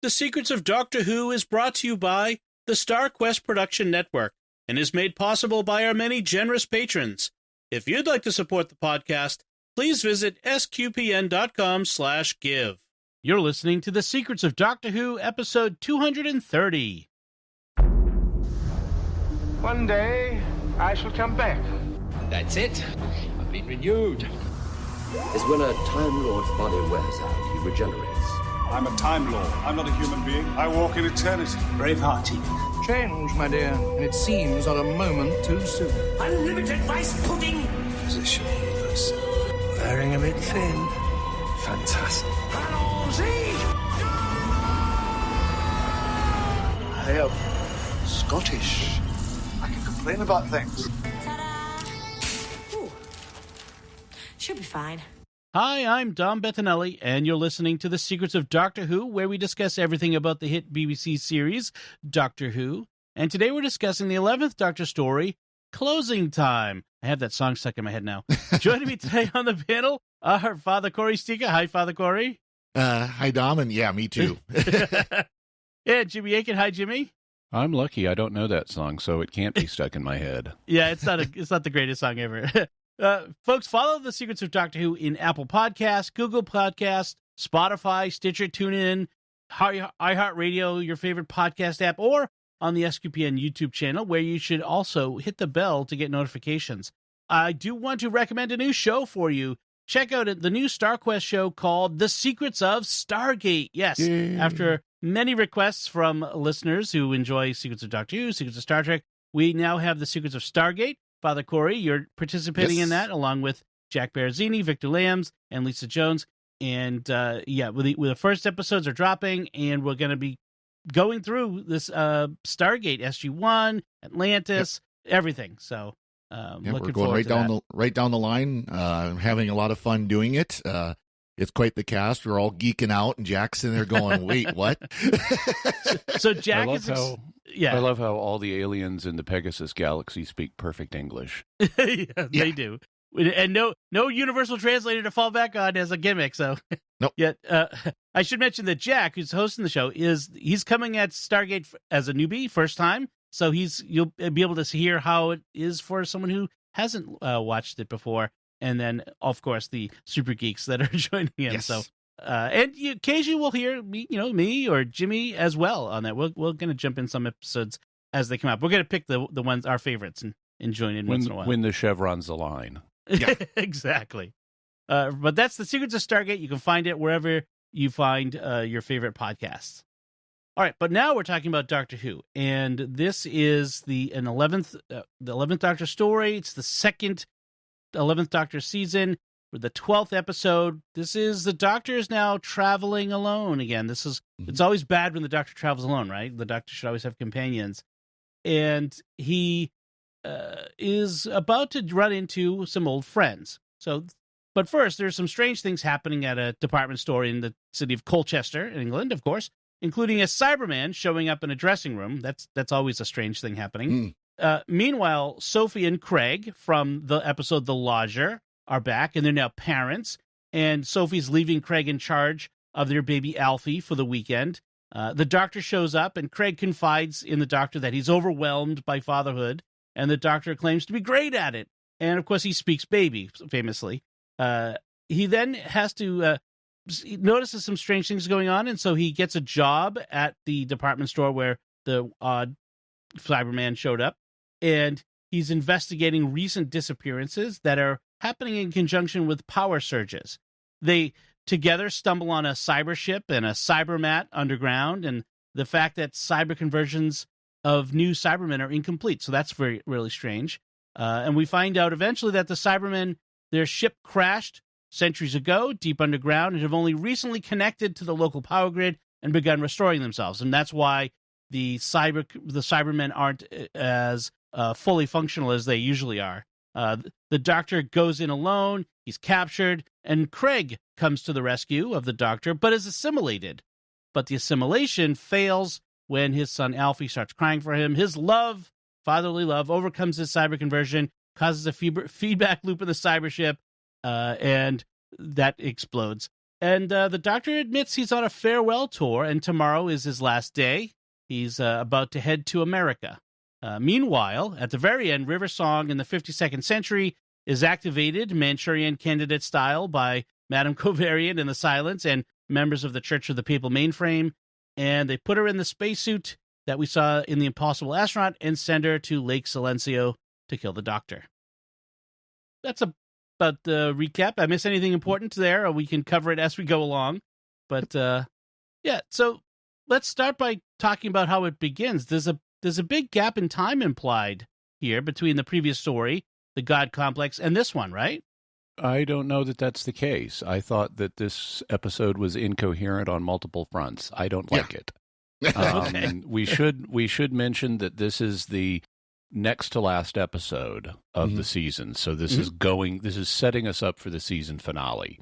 The Secrets of Doctor Who is brought to you by the StarQuest Production Network and is made possible by our many generous patrons. If you'd like to support the podcast, please visit sqpn.com/give. You're listening to The Secrets of Doctor Who, episode 230. One day, I shall come back. That's it. I've been renewed. Is when a Time Lord's body wears out, he regenerates. I'm a Time Lord. I'm not a human being. I walk in eternity. Braveheart. Change, my dear, and it seems on a moment too soon. Unlimited rice pudding. Physician healers. Wearing a bit thin. Fantastic. I am Scottish. I can complain about things. Ta-da! Ooh. Should be fine. Hi, I'm Dom Bettinelli, and you're listening to The Secrets of Doctor Who, where we discuss everything about the hit BBC series, Doctor Who. And today we're discussing the 11th Doctor story, Closing Time. I have that song stuck in my head now. Joining me today on the panel are Father Cory Sticha. Hi, Father Cory. Hi, Dom, and yeah, me too. Yeah, Jimmy Akin. Hi, Jimmy. I'm lucky I don't know that song, so it can't be stuck in my head. Yeah, it's not the greatest song ever. Folks, follow The Secrets of Doctor Who in Apple Podcasts, Google Podcasts, Spotify, Stitcher, TuneIn, iHeartRadio, your favorite podcast app, or on the SQPN YouTube channel, where you should also hit the bell to get notifications. I do want to recommend a new show for you. Check out the new StarQuest show called The Secrets of Stargate. Yes, Yay. After many requests from listeners who enjoy Secrets of Doctor Who, Secrets of Star Trek, we now have The Secrets of Stargate. Father Cory, you're participating in that, along with Jack Barazzini, Victor Lambs, and Lisa Jones. And the first episodes are dropping, and we're going to be going through this Stargate, SG-1, Atlantis, everything. So we're going right down the line. Having a lot of fun doing it. It's quite the cast. We're all geeking out, and Jack's in there going, "Wait, what?" So Jack I love how all the aliens in the Pegasus galaxy speak perfect English. They do. And no universal translator to fall back on as a gimmick. So, nope. Yet, I should mention that Jack, who's hosting the show, he's coming at Stargate as a newbie, first time. So you'll be able to hear how it is for someone who hasn't watched it before. And then, of course, the super geeks that are joining in. Yes. So, and occasionally we'll hear me or Jimmy as well on that. We're going to jump in some episodes as they come up. We're going to pick the ones, our favorites, and join in once in a while. When the chevrons align. Yeah. Exactly. But that's The Secrets of Stargate. You can find it wherever you find your favorite podcasts. All right, but now we're talking about Doctor Who, and this is the 11th Doctor story. It's the second 11th Doctor season, for the 12th episode. This is the Doctor is now traveling alone again. It's always bad when the Doctor travels alone, right? The Doctor should always have companions. And he is about to run into some old friends. But first, there's some strange things happening at a department store in the city of Colchester, in England, of course, including a Cyberman showing up in a dressing room. That's always a strange thing happening. Meanwhile, Sophie and Craig from the episode The Lodger are back, and they're now parents, and Sophie's leaving Craig in charge of their baby Alfie for the weekend. The Doctor shows up, and Craig confides in the Doctor that he's overwhelmed by fatherhood, and the Doctor claims to be great at it. And, of course, he speaks baby, famously. He then has to notices some strange things going on, and so he gets a job at the department store where the odd Cyberman showed up, and he's investigating recent disappearances that are happening in conjunction with power surges. They together stumble on a cyber ship and a cybermat underground, and the fact that cyber conversions of new Cybermen are incomplete. So that's really strange. And we find out eventually that the Cybermen, their ship crashed centuries ago, deep underground, and have only recently connected to the local power grid and begun restoring themselves. And that's why the Cybermen aren't as fully functional as they usually are. The Doctor goes in alone, he's captured, and Craig comes to the rescue of the Doctor, but is assimilated. But the assimilation fails when his son Alfie starts crying for him. His love, fatherly love, overcomes his cyber conversion, causes a feedback loop in the cyber ship, and that explodes. And the Doctor admits he's on a farewell tour, and tomorrow is his last day. He's about to head to America. Meanwhile, at the very end, River Song in the 52nd century is activated Manchurian Candidate style by Madame Kovarian in the Silence and members of the Church of the Papal Mainframe, and they put her in the spacesuit that we saw in The Impossible Astronaut and send her to Lake Silencio to kill the Doctor. That's about the recap. I miss anything important there, or we can cover it as we go along. But yeah, so let's start by talking about how it begins. There's a big gap in time implied here between the previous story, the God Complex, and this one, right? I don't know that that's the case. I thought that this episode was incoherent on multiple fronts. I don't like it. Okay. We should mention that this is the next to last episode of the season. So this is setting us up for the season finale.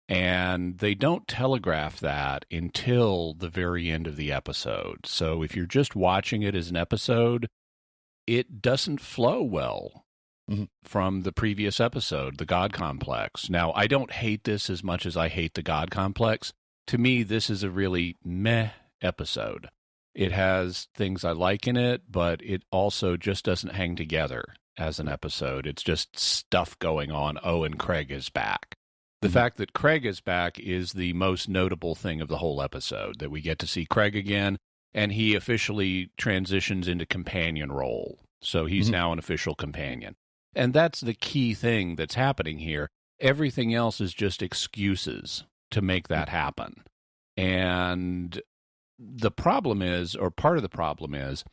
And they don't telegraph that until the very end of the episode. So if you're just watching it as an episode, it doesn't flow well from the previous episode, the God Complex. Now, I don't hate this as much as I hate the God Complex. To me, this is a really meh episode. It has things I like in it, but it also just doesn't hang together as an episode. It's just stuff going on. Oh, and Craig is back. The fact that Craig is back is the most notable thing of the whole episode, that we get to see Craig again, and he officially transitions into companion role. So he's now an official companion. And that's the key thing that's happening here. Everything else is just excuses to make that happen. And the problem is, or part of the problem is,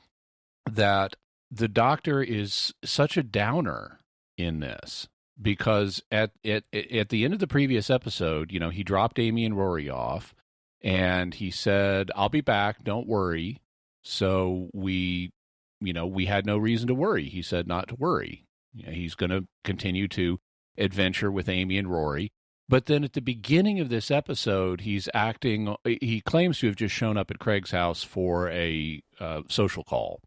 that the Doctor is such a downer in this. Because at the end of the previous episode, you know, he dropped Amy and Rory off, and he said, "I'll be back, don't worry." So we had no reason to worry. He said not to worry. You know, he's going to continue to adventure with Amy and Rory. But then at the beginning of this episode, he claims to have just shown up at Craig's house for a social call.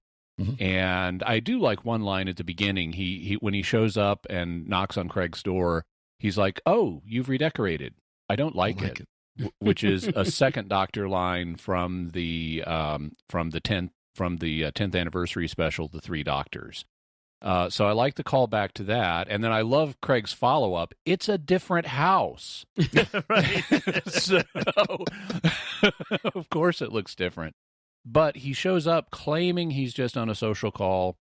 And I do like one line at the beginning. He when he shows up and knocks on Craig's door, he's like, "Oh, you've redecorated. I don't like it." Which is a second Doctor line from the 10th anniversary special, The Three Doctors. So I like the call back to that, and then I love Craig's follow up. It's a different house, Right. So of course it looks different. But he shows up claiming he's just on a social call,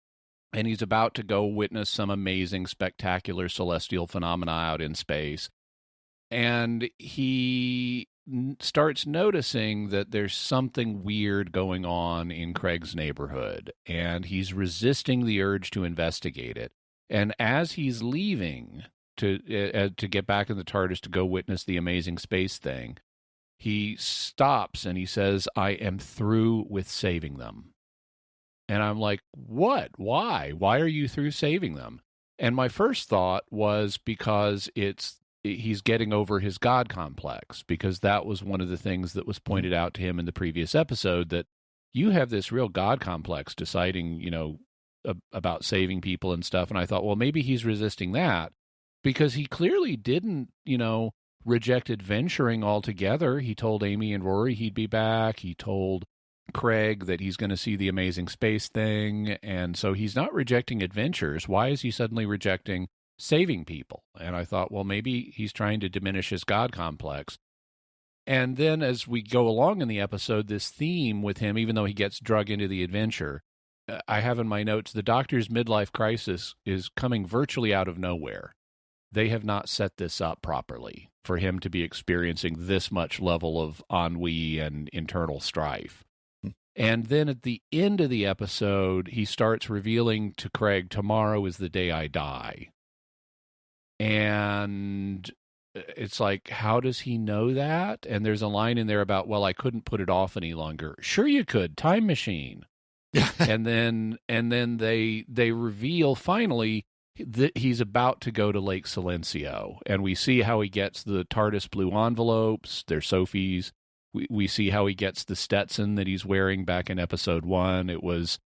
and he's about to go witness some amazing, spectacular celestial phenomena out in space. And he starts noticing that there's something weird going on in Craig's neighborhood, and he's resisting the urge to investigate it. And as he's leaving to get back in the TARDIS to go witness the amazing space thing, he stops and he says, "I am through with saving them." And I'm like, what? Why? Why are you through saving them? And my first thought was because he's getting over his God complex, because that was one of the things that was pointed out to him in the previous episode, that you have this real God complex deciding, about saving people and stuff. And I thought, well, maybe he's resisting that, because he clearly didn't, reject adventuring altogether. He told Amy and Rory he'd be back. He told Craig that he's going to see the amazing space thing. And so he's not rejecting adventures. Why is he suddenly rejecting saving people? And I thought, well, maybe he's trying to diminish his God complex. And then as we go along in the episode, this theme with him, even though he gets drug into the adventure, I have in my notes, the Doctor's midlife crisis is coming virtually out of nowhere. They have not set this up properly for him to be experiencing this much level of ennui and internal strife. And then at the end of the episode, he starts revealing to Craig, "Tomorrow is the day I die." And it's like, how does he know that? And there's a line in there about, "Well, I couldn't put it off any longer." Sure you could. Time machine. and then they reveal finally that he's about to go to Lake Silencio, and we see how he gets the TARDIS blue envelopes. They're Sophie's. We see how he gets the Stetson that he's wearing back in episode 1. It was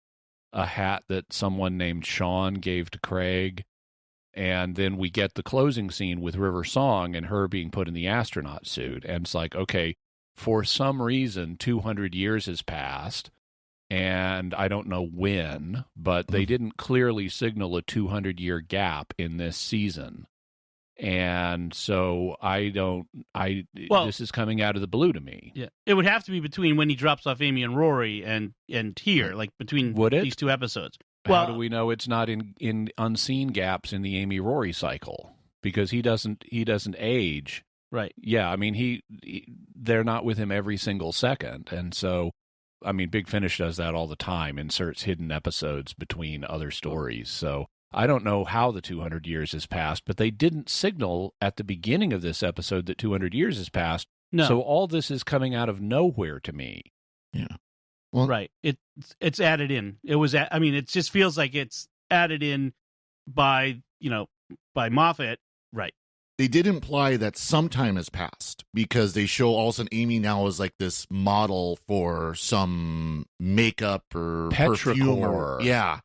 a hat that someone named Sean gave to Craig. And then we get the closing scene with River Song and her being put in the astronaut suit. And it's like, okay, for some reason, 200 years has passed. And I don't know when, but they didn't clearly signal a 200-year gap in this season. And so this is coming out of the blue to me. Yeah. It would have to be between when he drops off Amy and Rory and here, like between these two episodes. How do we know it's not in unseen gaps in the Amy Rory cycle? Because he doesn't age. Right. Yeah, I mean they're not with him every single second. And so I mean Big Finish does that all the time, inserts hidden episodes between other stories. So I don't know how the 200 years has passed, but they didn't signal at the beginning of this episode that 200 years has passed. No. So all this is coming out of nowhere to me. Yeah. Well, right. It's added in. It just feels like it's added in by Moffat. Right. They did imply that some time has passed because they show all of a sudden Amy now is like this model for some makeup or perfume. Petrichor,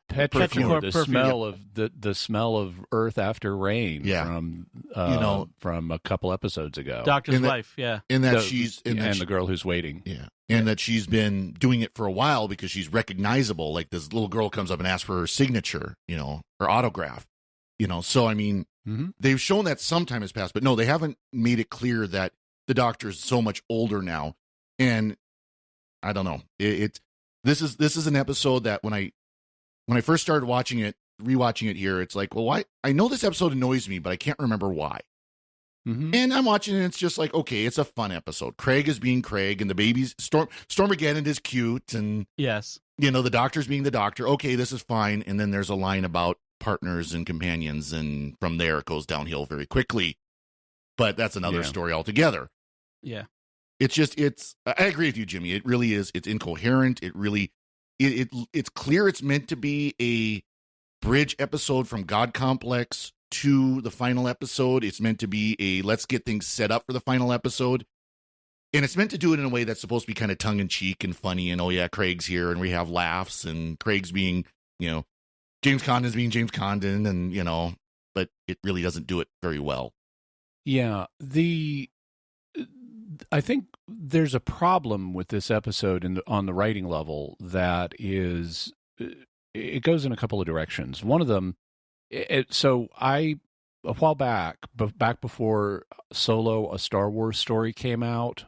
the smell of earth after rain from a couple episodes ago. Doctor's wife, yeah. And that the girl who's waiting. Yeah. And that she's been doing it for a while because she's recognizable. Like this little girl comes up and asks for her signature, her autograph. So I mean, they've shown that some time has passed, but no, they haven't made it clear that the Doctor is so much older now. And I don't know. This is an episode that when I first started rewatching it here, it's like, well, why? I know this episode annoys me, but I can't remember why. Mm-hmm. And I'm watching it, and it's just like, okay, it's a fun episode. Craig is being Craig, and the baby's Stormaggedon is cute, and yes, the Doctor's being the Doctor. Okay, this is fine. And then there's a line about partners and companions, and from there it goes downhill very quickly. But that's another story altogether. Yeah. I agree with you, Jimmy. It really is. It's incoherent. It really, it's clear it's meant to be a bridge episode from God Complex to the final episode. It's meant to be let's get things set up for the final episode. And it's meant to do it in a way that's supposed to be kind of tongue-in-cheek and funny. And, oh, yeah, Craig's here, and we have laughs, and Craig's being, James Condon's being James Condon, and, but it really doesn't do it very well. Yeah. I think there's a problem with this episode on the writing level that is, it goes in a couple of directions. One of them, a while back before Solo, a Star Wars story came out,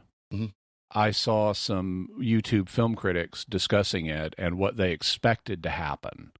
I saw some YouTube film critics discussing it and what they expected to happen.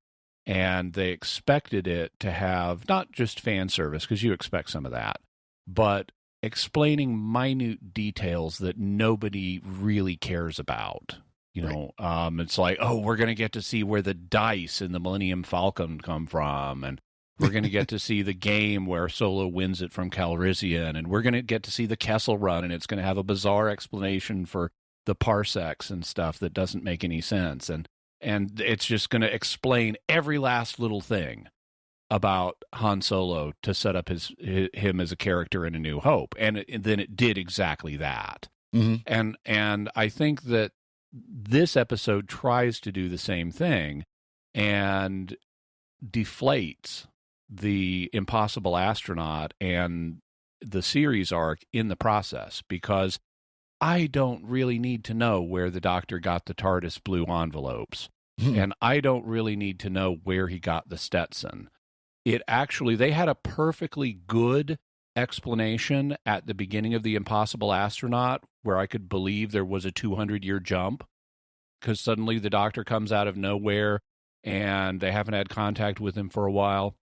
And they expected it to have not just fan service, because you expect some of that, but explaining minute details that nobody really cares about. It's like, oh, we're going to get to see where the dice in the Millennium Falcon come from, and we're going to get to see the game where Solo wins it from Calrissian, and we're going to get to see the Kessel Run, and it's going to have a bizarre explanation for the parsecs and stuff that doesn't make any sense, and it's just going to explain every last little thing about Han Solo to set up him as a character in A New Hope, and then it did exactly that. Mm-hmm. And I think that this episode tries to do the same thing and deflates the Impossible Astronaut and the series arc in the process, because I don't really need to know where the Doctor got the TARDIS blue envelopes, and I don't really need to know where he got the Stetson. They had a perfectly good explanation at the beginning of the Impossible Astronaut where I could believe there was a 200-year jump, because suddenly the Doctor comes out of nowhere and they haven't had contact with him for a while,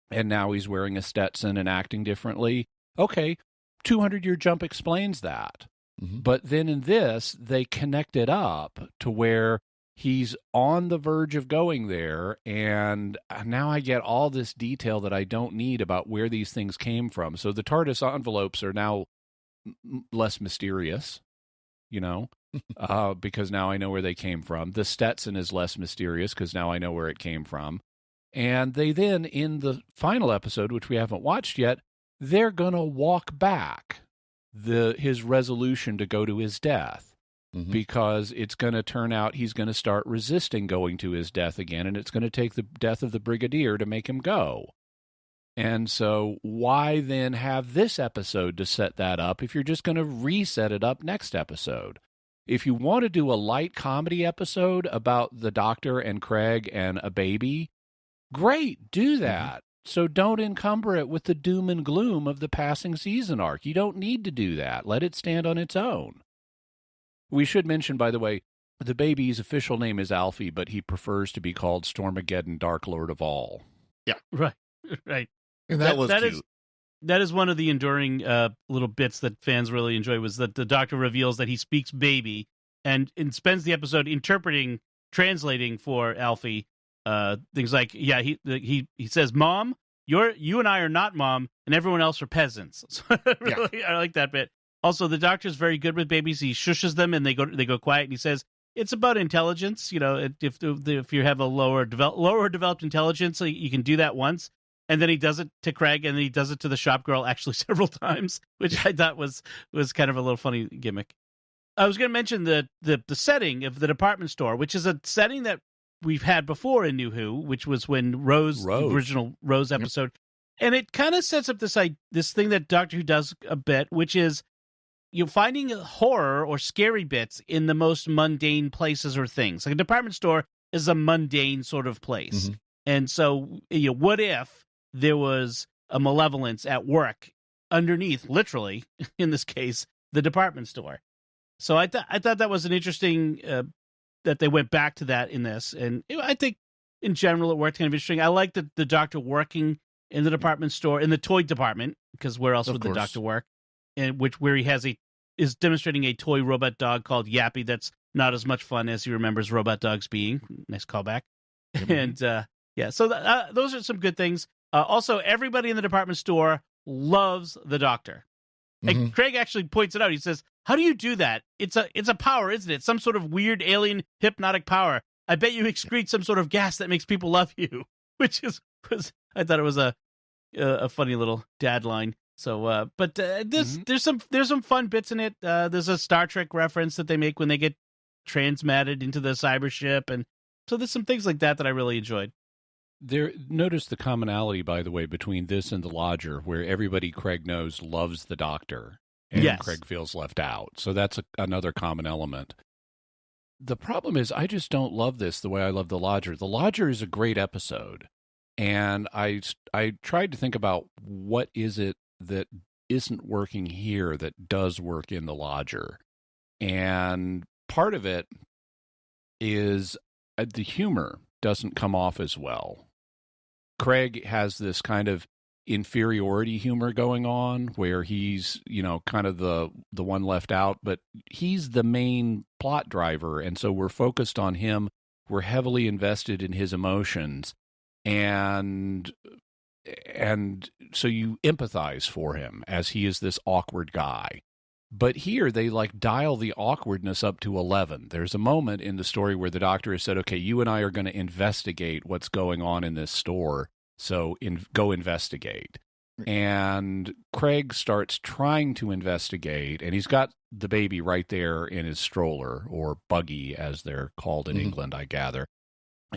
and now he's wearing a Stetson and acting differently. Okay, 200-year jump explains that. Mm-hmm. But then in this, they connect it up to where he's on the verge of going there, and now I get all this detail that I don't need about where these things came from. So the TARDIS envelopes are now less mysterious, because now I know where they came from. The Stetson is less mysterious because now I know where it came from. And they then, in the final episode, which we haven't watched yet, they're going to walk back his resolution to go to his death, because it's going to turn out he's going to start resisting going to his death again, and it's going to take the death of the Brigadier to make him go. And so why then have this episode to set that up if you're just going to reset it up next episode? If you want to do a light comedy episode about the Doctor and Craig and a baby, great, do that. So don't encumber it with the doom and gloom of the passing season arc. You don't need to do that. Let it stand on its own. We should mention, by the way, the baby's official name is Alfie, but he prefers to be called Stormaggedon, Dark Lord of All. Yeah. Right. And that was cute. That is one of the enduring little bits that fans really enjoy, was that the Doctor reveals that he speaks baby and spends the episode translating for Alfie things like, he says, "Mom, you and I are not mom, and everyone else are peasants." So really, I like that bit. Also, the Doctor's very good with babies. He shushes them and they go quiet, and he says, "It's about intelligence. You know, if you have a lower developed intelligence, you can do that once." And then he does it to Craig, and then he does it to the shop girl actually several times, which I thought was kind of a little funny gimmick. I was going to mention the setting of the department store, which is a setting that we've had before in New Who, which was when the original Rose episode, and it kind of sets up this thing that Doctor Who does a bit, which is finding horror or scary bits in the most mundane places or things. Like a department store is a mundane sort of place, and so what if there was a malevolence at work underneath, literally, in this case, the department store? So I thought that was an interesting that they went back to that in this, and I think in general it worked kind of interesting. I like the Doctor working in the department store, in the toy department, because where else would the Doctor work? And where he is demonstrating a toy robot dog called Yappy that's not as much fun as he remembers robot dogs being. Nice callback. And so those are some good things. Also, everybody in the department store loves the Doctor. And Craig actually points it out. He says, "How do you do that? It's a power, isn't it? Some sort of weird alien hypnotic power. I bet you excrete some sort of gas that makes people love you." Which I thought it was a funny little dad line. So, there's some fun bits in it. There's a Star Trek reference that they make when they get transmatted into the cyber ship, and so there's some things like that I really enjoyed. Notice the commonality, by the way, between this and The Lodger, where everybody Craig knows loves the Doctor, and Craig feels left out. So that's another common element. The problem is, I just don't love this the way I love The Lodger. The Lodger is a great episode, and I tried to think about what is it that isn't working here that does work in The Lodger. And part of it is the humor doesn't come off as well. Craig has this kind of inferiority humor going on where he's, kind of the one left out, but he's the main plot driver. And so we're focused on him. We're heavily invested in his emotions. And so you empathize for him as he is this awkward guy. But here they dial the awkwardness up to 11. There's a moment in the story where the Doctor has said, "Okay, you and I are going to investigate what's going on in this store. So go investigate." And Craig starts trying to investigate, and he's got the baby right there in his stroller, or buggy as they're called in England, I gather.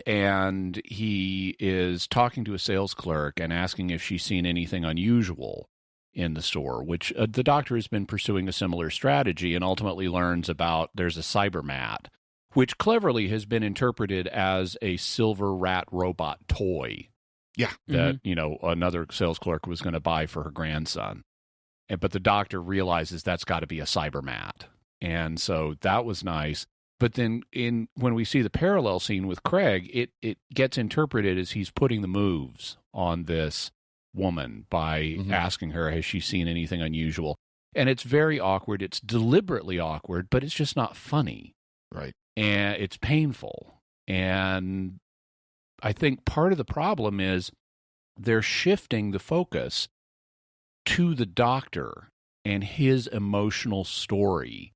And he is talking to a sales clerk and asking if she's seen anything unusual in the store, which the Doctor has been pursuing a similar strategy, and ultimately learns about there's a Cybermat, which cleverly has been interpreted as a silver rat robot toy. Yeah. That, another sales clerk was going to buy for her grandson. But the Doctor realizes that's got to be a Cybermat. And so that was nice. But then when we see the parallel scene with Craig, it gets interpreted as he's putting the moves on this woman by asking her, has she seen anything unusual? And it's very awkward. It's deliberately awkward, but it's just not funny. Right. And it's painful. And I think part of the problem is they're shifting the focus to the Doctor and his emotional story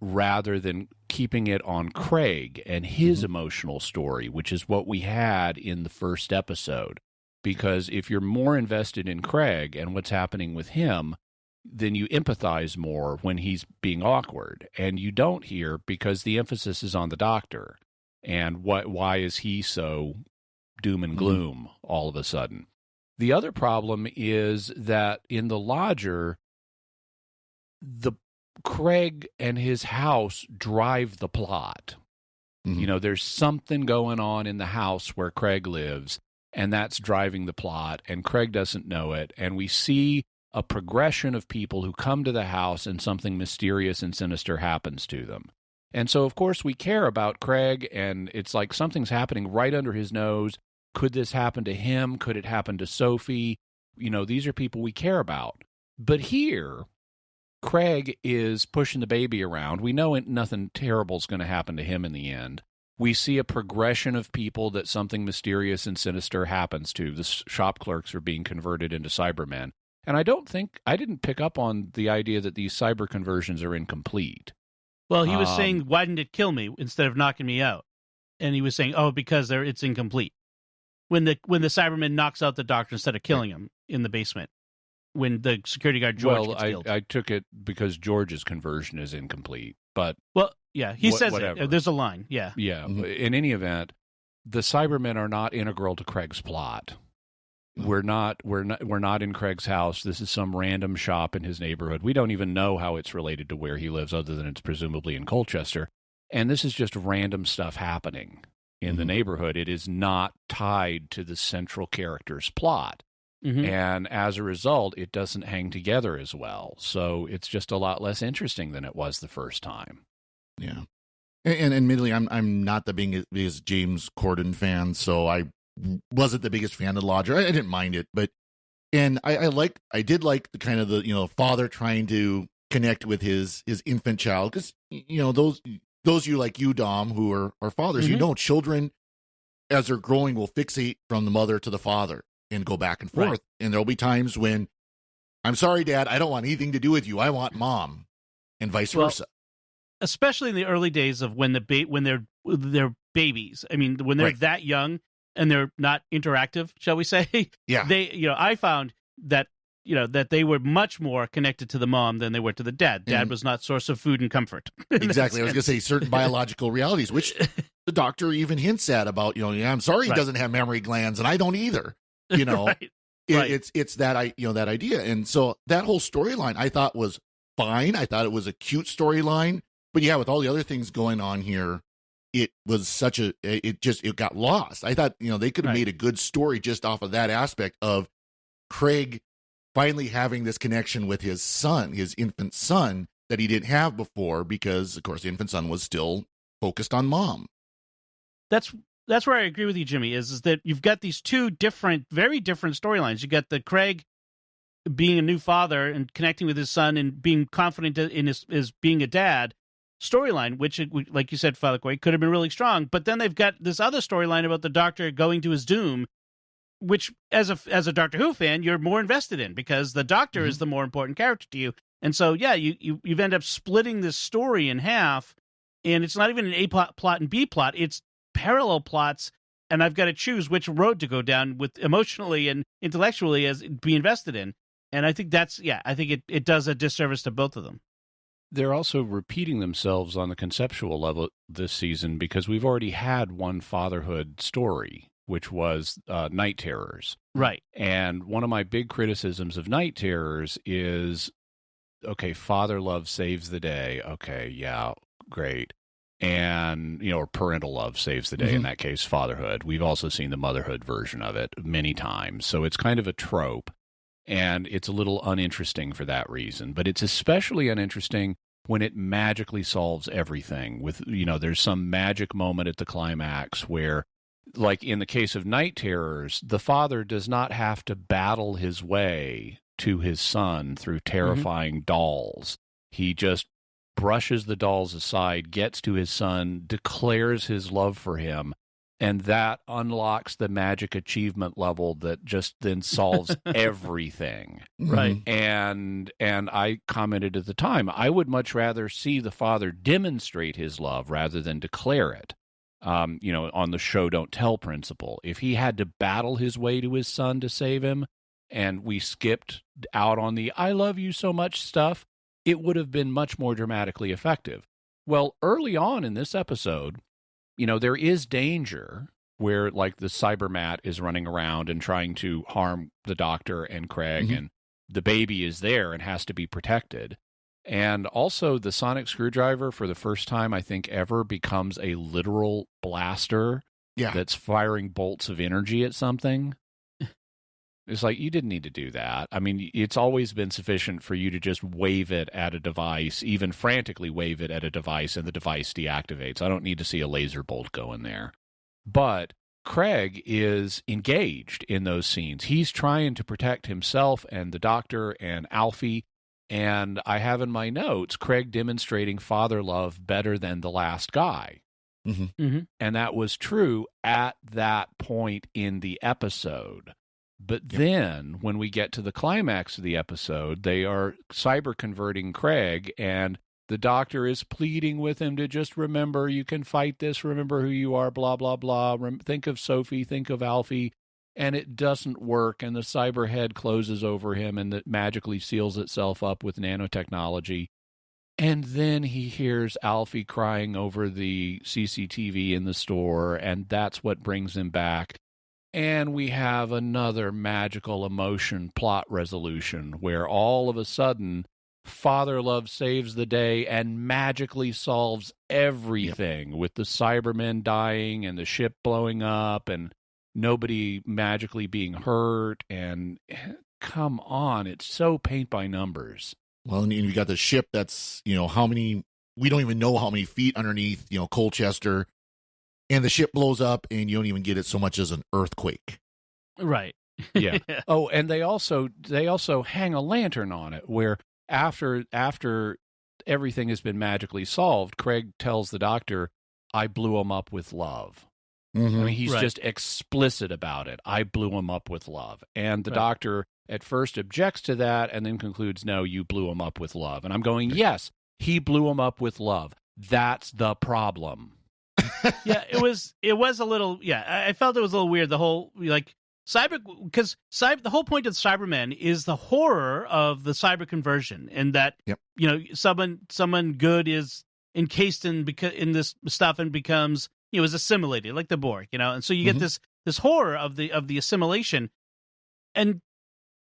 rather than keeping it on Craig and his emotional story, which is what we had in the first episode. Because if you're more invested in Craig and what's happening with him, then you empathize more when he's being awkward. And you don't here because the emphasis is on the Doctor. And why is he so doom and gloom all of a sudden? The other problem is that in the lodger, Craig and his house drive the plot. Mm-hmm. There's something going on in the house where Craig lives, and that's driving the plot, and Craig doesn't know it. And we see a progression of people who come to the house and something mysterious and sinister happens to them. And so, of course, we care about Craig, and it's like something's happening right under his nose. Could this happen to him? Could it happen to Sophie? These are people we care about. But here, Craig is pushing the baby around. We know nothing terrible is going to happen to him in the end. We see a progression of people that something mysterious and sinister happens to. The shop clerks are being converted into Cybermen. And I didn't pick up on the idea that these cyber conversions are incomplete. Well, he was saying, why didn't it kill me instead of knocking me out? And he was saying, because it's incomplete. When the Cyberman knocks out the doctor instead of killing him in the basement, when the security guard George gets killed. I took it because George's conversion is incomplete. But he says whatever. it. There's a line. Yeah. Mm-hmm. In any event, the Cybermen are not integral to Craig's plot. We're not in Craig's house. This is some random shop in his neighborhood. We don't even know how it's related to where he lives, other than it's presumably in Colchester. And this is just random stuff happening in the neighborhood. It is not tied to the central character's plot. Mm-hmm. And as a result, it doesn't hang together as well. So it's just a lot less interesting than it was the first time. Yeah. And admittedly, I'm not the biggest James Corden fan, so I wasn't the biggest fan of the Lodger. I didn't mind it, but I did like the kind of the father trying to connect with his infant child, because those you like you, Dom, who are fathers, mm-hmm. Children as they're growing will fixate from the mother to the father and go back and forth, right. And there'll be times when, I'm sorry, Dad, I don't want anything to do with you. I want Mom, and vice versa. Especially in the early days of when they're babies. I mean, when they're right. that young and they're not interactive, shall we say? Yeah. I found that that they were much more connected to the mom than they were to the dad. Dad was not source of food and comfort. Exactly. I was going to say certain biological realities, which the doctor even hints at about. I'm sorry he right. doesn't have mammary glands, and I don't either. right. It's that that idea, and so that whole storyline I thought was fine. I thought it was a cute storyline, but yeah, with all the other things going on here, it was it got lost. I thought they could have right. made a good story just off of that aspect of Craig finally having this connection with his son, his infant son, that he didn't have before, because of course the infant son was still focused on Mom. That's where I agree with you, Jimmy, is that you've got these two very different storylines. You got the Craig being a new father and connecting with his son and being confident in his being a dad storyline, which, like you said, Father Cory, could have been really strong. But then they've got this other storyline about the Doctor going to his doom, which, as a Doctor Who fan, you're more invested in, because the Doctor mm-hmm. is the more important character to you. And so, yeah, you've ended up splitting this story in half, and it's not even an A plot and B plot. It's parallel plots, and I've got to choose which road to go down with emotionally and intellectually as be invested in. And I think it does a disservice to both of them. They're also repeating themselves on the conceptual level this season, because we've already had one fatherhood story, which was Night Terrors. Right. And one of my big criticisms of Night Terrors is, okay, father love saves the day. Okay, yeah, great. And, or parental love saves the day, mm-hmm. in that case, fatherhood. We've also seen the motherhood version of it many times. So it's kind of a trope, and it's a little uninteresting for that reason. But it's especially uninteresting when it magically solves everything. With, there's some magic moment at the climax where, like in the case of Night Terrors, the father does not have to battle his way to his son through terrifying mm-hmm. dolls. He just brushes the dolls aside, gets to his son, declares his love for him, and that unlocks the magic achievement level that just then solves everything. Right. And I commented at the time, I would much rather see the father demonstrate his love rather than declare it. On the show don't tell principle. If he had to battle his way to his son to save him, and we skipped out on the I love you so much stuff, it would have been much more dramatically effective. Well, early on in this episode, there is danger where like the Cybermat is running around and trying to harm the Doctor and Craig, and the baby is there and has to be protected. And also the sonic screwdriver, for the first time I think ever, becomes a literal blaster that's firing bolts of energy at something. It's like, you didn't need to do that. I mean, it's always been sufficient for you to just wave it at a device, even frantically wave it at a device, and the device deactivates. I don't need to see a laser bolt go in there. But Craig is engaged in those scenes. He's trying to protect himself and the Doctor and Alfie. And I have in my notes, Craig demonstrating father love better than the last guy. And that was true at that point in the episode. But then when we get to the climax of the episode, they are cyber converting Craig, and the Doctor is pleading with him to just remember, you can fight this, remember who you are, blah, blah, blah. Think of Sophie, think of Alfie. And it doesn't work, and the cyber head closes over him, and it magically seals itself up with nanotechnology. And then he hears Alfie crying over the CCTV in the store, and that's what brings him back. And we have another magical emotion plot resolution where all of a sudden father love saves the day and magically solves everything with the Cybermen dying and the ship blowing up and nobody magically being hurt. And come on, it's so paint by numbers. Well, and you got the ship that's, how many, we don't even know how many feet underneath, Colchester. And the ship blows up, and you don't even get it so much as an earthquake. Right. Yeah. Oh, and they also hang a lantern on it, where after everything has been magically solved, Craig tells the Doctor, "I blew him up with love." I mean, he's just explicit about it. I blew him up with love, and the Doctor at first objects to that, and then concludes, "No, you blew him up with love." And I'm going, "Yes, he blew him up with love. That's the problem." Yeah, it was a little, I felt it was a little weird, the whole, like, because the whole point of Cybermen is the horror of the cyber conversion, and that, someone good is encased in this stuff and becomes, is assimilated, like the Borg, and so you get this horror of the assimilation, and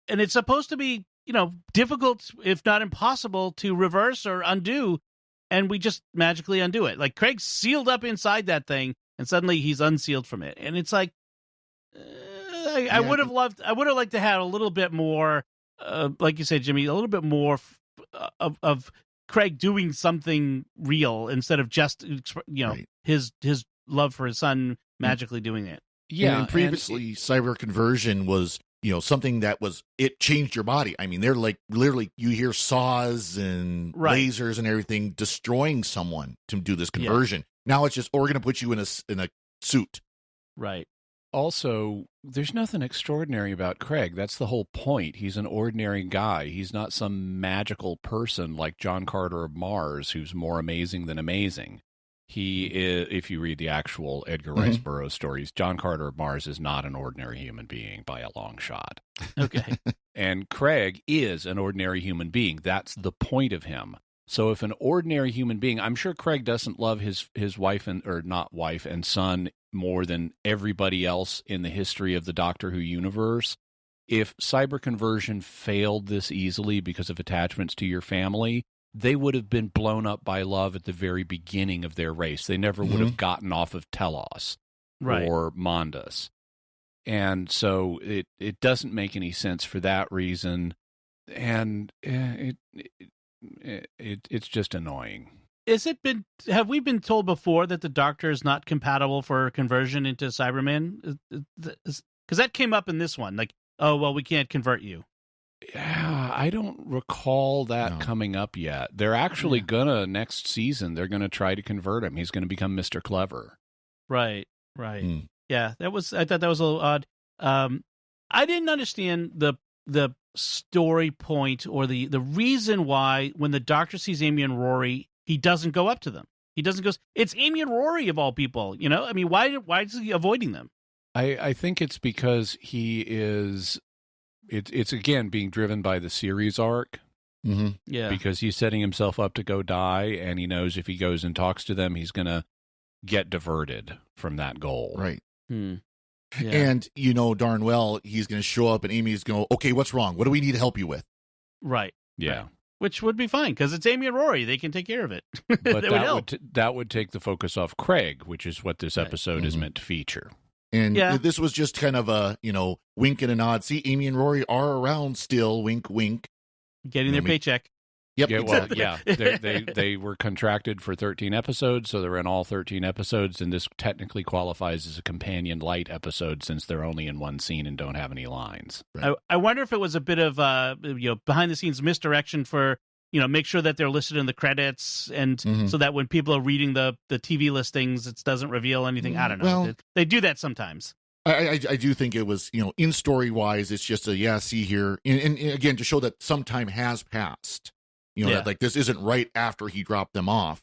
it's supposed to be, difficult, if not impossible, to reverse or undo. And we just magically undo it. Like, Craig's sealed up inside that thing, and suddenly he's unsealed from it. And it's like, I would have liked to have a little bit more, like you said, Jimmy, a little bit more of Craig doing something real instead of just, his love for his son magically doing it. Yeah. And previously, cyber conversion was, something that it changed your body. I mean, they're like, literally, you hear saws and lasers and everything destroying someone to do this conversion. Now it's just, we're going to put you in a suit. Right. Also, there's nothing extraordinary about Craig. That's the whole point. He's an ordinary guy. He's not some magical person like John Carter of Mars, who's more amazing than amazing. He is, if you read the actual Edgar Rice Burroughs stories, John Carter of Mars is not an ordinary human being by a long shot. Okay. And Craig is an ordinary human being. That's the point of him. So if an ordinary human being, I'm sure Craig doesn't love his wife and son more than everybody else in the history of the Doctor Who universe. If cyber conversion failed this easily because of attachments to your family, they would have been blown up by love at the very beginning of their race. They never would have gotten off of Telos or Mondas. And so it doesn't make any sense for that reason. And it's just annoying. Have we been told before that the Doctor is not compatible for conversion into Cyberman? Because that came up in this one. Like, oh, well, we can't convert you. Yeah, I don't recall that coming up yet. They're actually next season, they're gonna try to convert him. He's gonna become Mr. Clever. Right. Yeah, I thought that was a little odd. I didn't understand the story point or the reason why when the Doctor sees Amy and Rory, he doesn't go up to them. He doesn't go, it's Amy and Rory of all people, I mean, why is he avoiding them? I think it's because he is... It's again being driven by the series arc. Yeah. Because he's setting himself up to go die, and he knows if he goes and talks to them, he's going to get diverted from that goal. Right. Yeah. And you know darn well he's going to show up and Amy's going, okay, what's wrong? What do we need to help you with? Right. Yeah. Right. Which would be fine because it's Amy and Rory. They can take care of it. But that would help. that would take the focus off Craig, which is what this episode is meant to feature. And this was just kind of a, wink and a nod. See, Amy and Rory are around still. Wink, wink. Getting their paycheck. Yep. Yeah, well, yeah. They were contracted for 13 episodes, so they're in all 13 episodes, and this technically qualifies as a companion light episode since they're only in one scene and don't have any lines. Right. I wonder if it was a bit of behind the scenes misdirection for make sure that they're listed in the credits, and so that when people are reading the TV listings, it doesn't reveal anything. I don't know. Well, they do that sometimes. I do think it was, in story wise, it's just see here, and again to show that some time has passed. That like this isn't right after he dropped them off.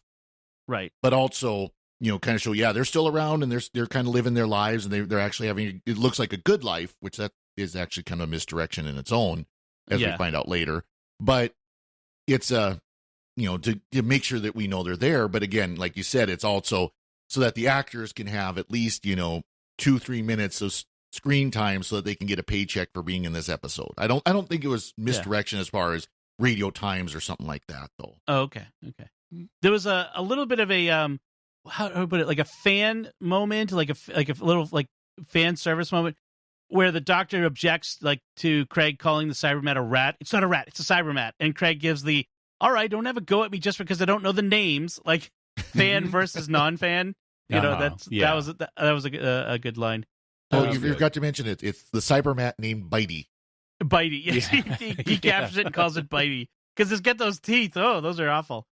Right. But also, kind of show, they're still around and they're kind of living their lives and they're actually having, it looks like a good life, which that is actually kind of a misdirection in its own, as we find out later. But it's, to make sure that we know they're there. But again, like you said, it's also so that the actors can have at least, 2-3 minutes of screen time so that they can get a paycheck for being in this episode. I don't think it was misdirection as far as radio times or something like that, though. Oh, okay. There was a little bit of a how do I put it, like a fan moment, like a little like fan service moment where the Doctor objects to Craig calling the Cyberman a rat. It's not a rat, it's a Cyberman, and Craig gives the all right, don't have a go at me just because I don't know the names, like fan versus non-fan. That was a good line. Oh, you forgot to mention it. It's the Cyberman named Bitey. Bitey, yes. He captures it and calls it Bitey because it's got those teeth. Oh, those are awful.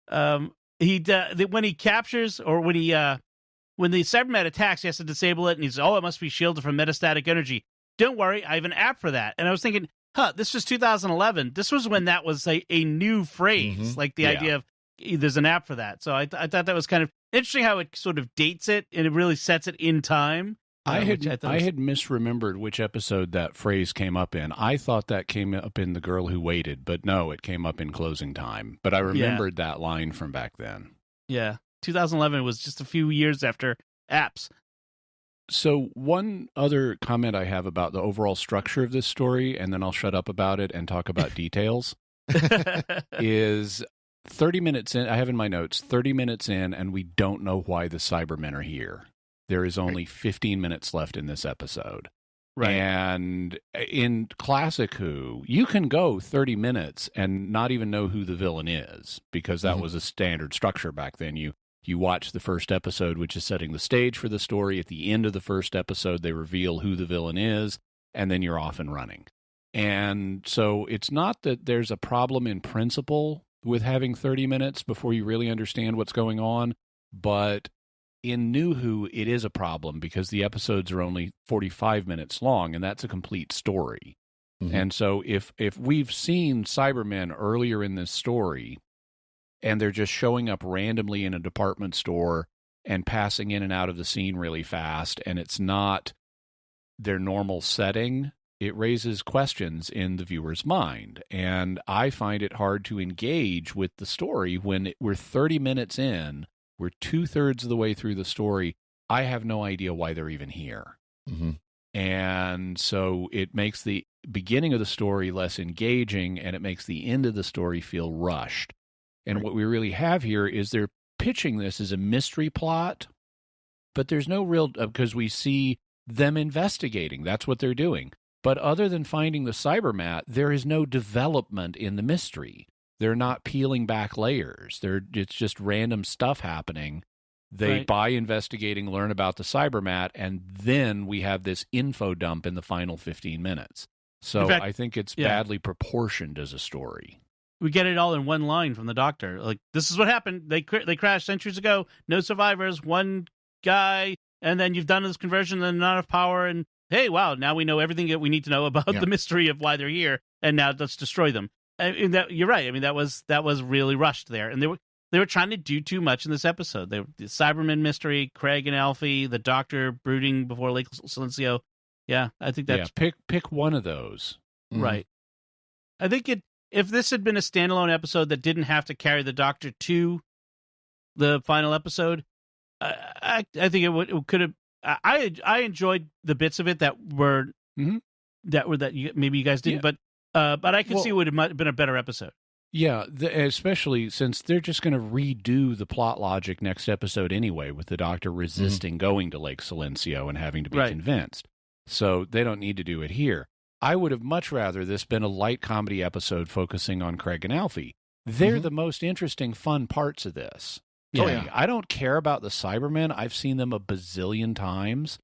When he captures or when the Cyberman attacks, he has to disable it, and he's it must be shielded from metastatic energy. Don't worry, I have an app for that. And I was thinking, this was 2011. This was when that was a new phrase, like the idea of there's an app for that. So I thought that was kind of interesting how it sort of dates it and it really sets it in time. I had misremembered which episode that phrase came up in. I thought that came up in The Girl Who Waited, but no, it came up in Closing Time. But I remembered that line from back then. Yeah, 2011 was just a few years after apps. So one other comment I have about the overall structure of this story, and then I'll shut up about it and talk about details, is 30 minutes in, I have in my notes, 30 minutes in, and we don't know why the Cybermen are here. There is only 15 minutes left in this episode. Right. And in classic Who, you can go 30 minutes and not even know who the villain is, because that was a standard structure back then. You watch the first episode, which is setting the stage for the story. At the end of the first episode, they reveal who the villain is, and then you're off and running. And so it's not that there's a problem in principle with having 30 minutes before you really understand what's going on, but in New Who, it is a problem because the episodes are only 45 minutes long, and that's a complete story. And so if we've seen Cybermen earlier in this story, and they're just showing up randomly in a department store and passing in and out of the scene really fast, and it's not their normal setting, it raises questions in the viewer's mind. And I find it hard to engage with the story when we're 30 minutes in. We're 2/3 of the way through the story. I have no idea why they're even here. And so it makes the beginning of the story less engaging, and it makes the end of the story feel rushed. And what we really have here is they're pitching this as a mystery plot, but there's no real, because we see them investigating. That's what they're doing. But other than finding the Cybermat, there is no development in the mystery. They're not peeling back layers. It's just random stuff happening. They, by investigating, learn about the Cybermat, and then we have this info dump in the final 15 minutes. So I think it's badly proportioned as a story. We get it all in one line from the Doctor. Like, this is what happened. They crashed centuries ago. No survivors. One guy. And then you've done this conversion and not enough power. And hey, wow, now we know everything that we need to know about the mystery of why they're here. And now let's destroy them. And you're right. I mean, that was really rushed there, and they were trying to do too much in this episode. The Cyberman mystery, Craig and Alfie, the Doctor brooding before Lake Silencio. Yeah, I think that's pick one of those. Right. I think if this had been a standalone episode that didn't have to carry the Doctor to the final episode, I think it could have I enjoyed the bits of it that were maybe you guys didn't, but I could see it would have been a better episode. Yeah, especially since they're just going to redo the plot logic next episode anyway, with the Doctor resisting going to Lake Silencio and having to be convinced. So they don't need to do it here. I would have much rather this been a light comedy episode focusing on Craig and Alfie. They're the most interesting, fun parts of this. Yeah. I don't care about the Cybermen. I've seen them a bazillion times.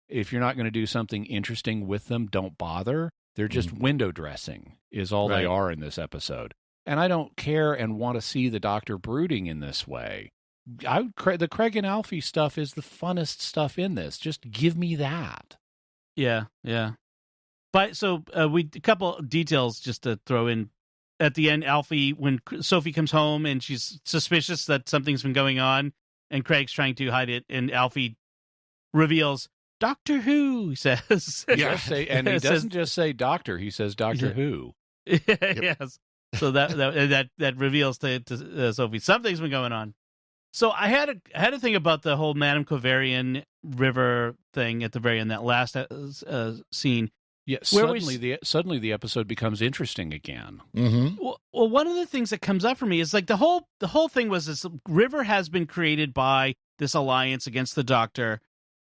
If you're not going to do something interesting with them, don't bother. They're just window dressing is all they are in this episode. And I don't care and want to see the Doctor brooding in this way. The Craig and Alfie stuff is the funnest stuff in this. Just give me that. Yeah. But so a couple details just to throw in. At the end, Alfie, when Sophie comes home and she's suspicious that something's been going on, and Craig's trying to hide it, and Alfie reveals, Doctor Who, he says. And he doesn't just say Doctor, he says Doctor Who. Yes. So that reveals to Sophie something's been going on. So I had a thing about the whole Madame Kovarian river thing at the very end, that last scene. Yeah, suddenly the episode becomes interesting again. Mm-hmm. Well, one of the things that comes up for me is like the whole thing was this river has been created by this alliance against the Doctor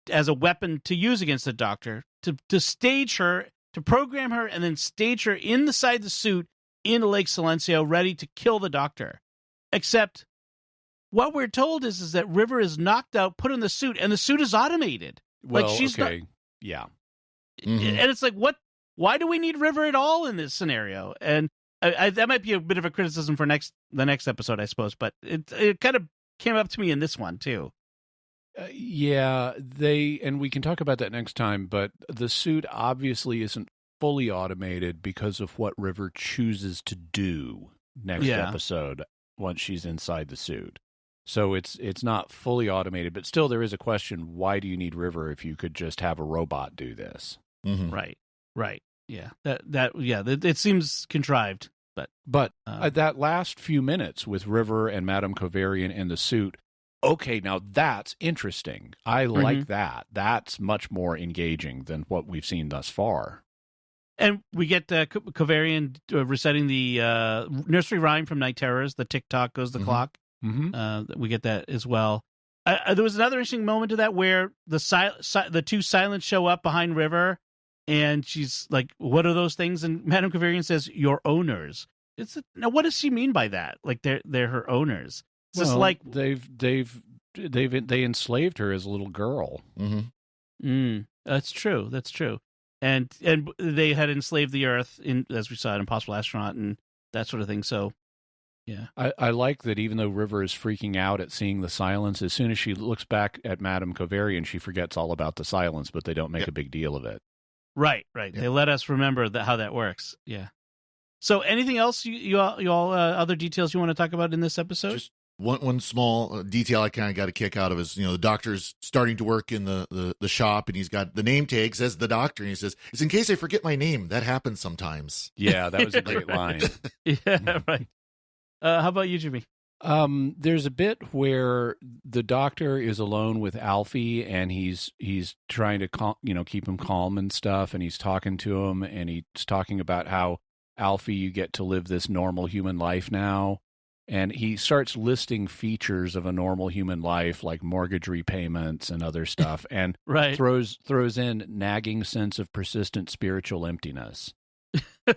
as a weapon to use against the Doctor to stage her, to program her, and then stage her inside the suit in Lake Silencio, ready to kill the Doctor. Except what we're told is that River is knocked out, put in the suit, and the suit is automated. Well, like she's okay, yeah. Mm-hmm. And it's like, what? Why do we need River at all in this scenario? And that might be a bit of a criticism for the next episode, I suppose. But it kind of came up to me in this one too. And we can talk about that next time. But the suit obviously isn't fully automated because of what River chooses to do next episode once she's inside the suit. So it's not fully automated, but still there is a question: why do you need River if you could just have a robot do this? Mm-hmm. Right. Yeah. It seems contrived, but that last few minutes with River and Madame Kovarian in the suit. Okay, now that's interesting. I like that. That's much more engaging than what we've seen thus far. And we get Kovarian reciting the nursery rhyme from Night Terrors. The tick-tock goes the clock. Mm-hmm. We get that as well. There was another interesting moment to that where the two silents show up behind River, and she's like, "What are those things?" And Madame Kovarian says, "Your owners." Now, what does she mean by that? Like they're her owners? It's just like they enslaved her as a little girl. Mm-hmm. That's true. And they had enslaved the Earth as we saw in Impossible Astronaut and that sort of thing. So. Yeah, I like that even though River is freaking out at seeing the silence, as soon as she looks back at Madame Kovarian, she forgets all about the silence, but they don't make a big deal of it. Right. Yep. They let us remember how that works. Yeah. So anything else you all other details you want to talk about in this episode? Just one small detail I kind of got a kick out of is, the Doctor's starting to work in the shop, and he's got the name tag says the Doctor, and he says, "It's in case I forget my name. That happens sometimes." Yeah, that was a great line. Yeah, right. How about you, Jimmy? There's a bit where the Doctor is alone with Alfie, and he's trying to keep him calm and stuff, and he's talking to him, and he's talking about how, Alfie, you get to live this normal human life now, and he starts listing features of a normal human life, like mortgage repayments and other stuff, and throws in nagging sense of persistent spiritual emptiness.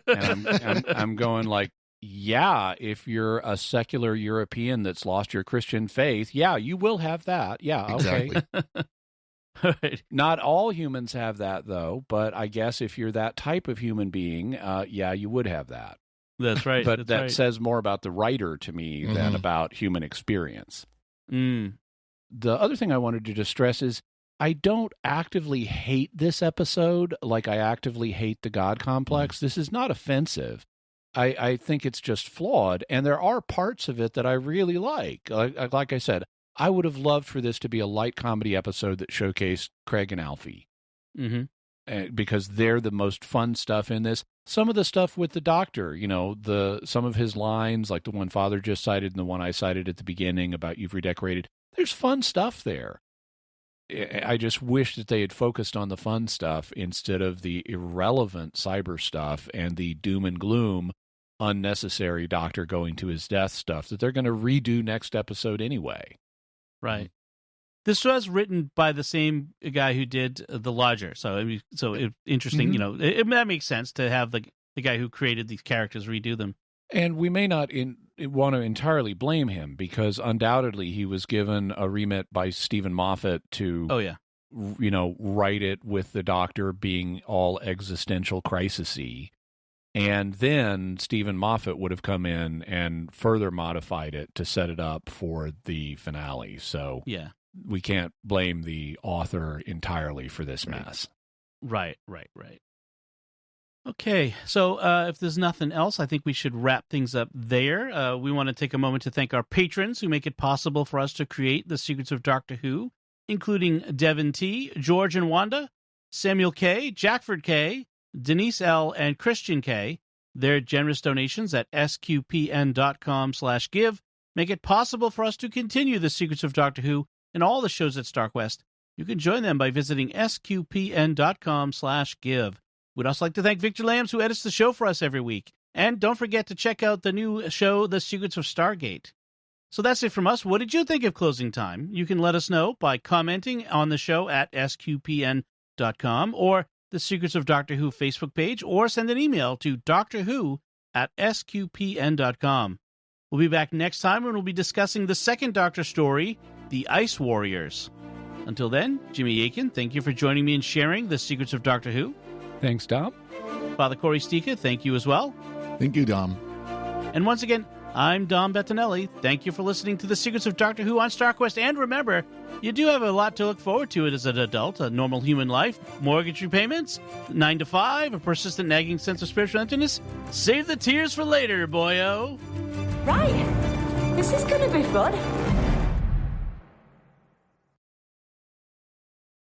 And I'm going like, yeah, if you're a secular European that's lost your Christian faith, yeah, you will have that. Yeah, okay. Exactly. Right. Not all humans have that, though, but I guess if you're that type of human being, yeah, you would have that. That's right. But that says more about the writer to me than about human experience. The other thing I wanted to just stress is I don't actively hate this episode like I actively hate the God Complex. This is not offensive. I think it's just flawed, and there are parts of it that I really like. Like I said, I would have loved for this to be a light comedy episode that showcased Craig and Alfie, because they're the most fun stuff in this. Some of the stuff with the Doctor, some of his lines, like the one Father just cited and the one I cited at the beginning about "You've redecorated." There's fun stuff there. I just wish that they had focused on the fun stuff instead of the irrelevant cyber stuff and the doom and gloom, unnecessary Doctor going to his death stuff that they're going to redo next episode anyway. Right. This was written by the same guy who did The Lodger, so interesting. You know, that makes sense to have the guy who created these characters redo them. And we may not want to entirely blame him, because undoubtedly he was given a remit by Stephen Moffat to, write it with the Doctor being all existential crisis-y. And then Stephen Moffat would have come in and further modified it to set it up for the finale. So we can't blame the author entirely for this mess. Right. Okay, so if there's nothing else, I think we should wrap things up there. We want to take a moment to thank our patrons who make it possible for us to create The Secrets of Doctor Who, including Devin T., George and Wanda, Samuel K., Jackford K., Denise L., and Christian K. Their generous donations at sqpn.com/give make it possible for us to continue The Secrets of Doctor Who and all the shows at StarQuest. You can join them by visiting sqpn.com/give. We'd also like to thank Victor Lambs, who edits the show for us every week. And don't forget to check out the new show, The Secrets of Stargate. So that's it from us. What did you think of Closing Time? You can let us know by commenting on the show at sqpn.com or the Secrets of Doctor Who Facebook page, or send an email to drwho@sqpn.com. We'll be back next time when we'll be discussing the second Doctor story, The Ice Warriors. Until then, Jimmy Akin, thank you for joining me and sharing The Secrets of Doctor Who. Thanks, Dom. Father Cory Sticha, thank you as well. Thank you, Dom. And once again, I'm Dom Bettinelli. Thank you for listening to The Secrets of Doctor Who on StarQuest. And remember, you do have a lot to look forward to as an adult, a normal human life, mortgage repayments, 9 to 5, a persistent nagging sense of spiritual emptiness. Save the tears for later, boyo. Right. This is going to be fun.